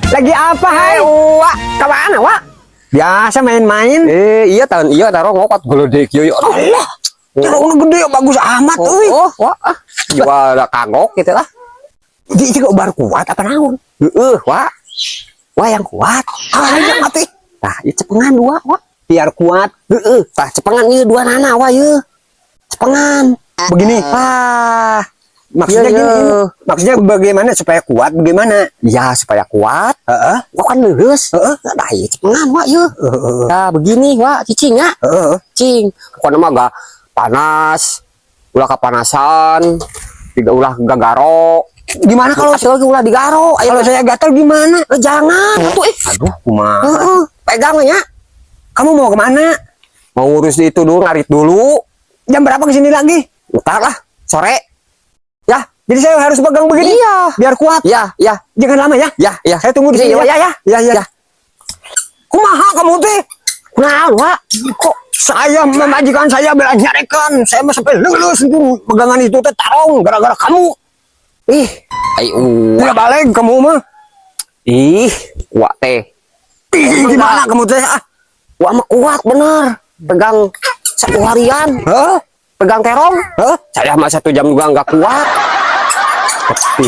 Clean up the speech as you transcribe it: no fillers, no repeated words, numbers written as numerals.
Lagi apa, hai? Wak, kemana, Wak? Biasa main-main. Iya tahun iya taruh ngokot gede kieu. Allah. Terus gede bagus amat euy. Wak. Jual kagok gitu lah. Di kok baru kuat apa naon? Wak. Wah yang kuat. Yang mati. Tah, ieu cepengan dua, Wak. Biar kuat. Tah cepengan ieu dua nana, Wak ieu. Cepengan. Begini. Iya, Maksudnya gini. iya. Maksudnya bagaimana supaya kuat? Bagaimana? Ya supaya kuat. Heeh. Wak kan leus. Dah ieu cepengan, Wak ieu. Nah, begini, Wak, cicing ya. Cing. Pokoknya mah gak panas. Ulah kepanasan. Tidak ulah gagaro. Gimana kalau lagi ulah digaro? kalau saya gatal gimana? Jangan. Tuh, Aduh, kumaha? pegang ya. Kamu mau kemana? Mau urus itu dulu, ngarit dulu. Jam berapa kesini lagi? Ntar lah, sore. Ya, Jadi saya harus pegang begini. Iya. Biar kuat. ya. Jangan lama ya. Ya. Saya tunggu di sini. Ya. Ya. Kumaha kamu teh? Nah, Wak. Kok saya memajikan saya belanjarekan. Saya mah sampai lulus itu pegangan itu teh tarong gara-gara kamu. Ih, ayo. Tidak balik kamu mah. Ih, Wak teh. Gimana kamu teh? Wak mah kuat bener. Pegang satu harian. Hah? Pegang terong. Hah? Saya mah 1 jam juga nggak kuat. Tapi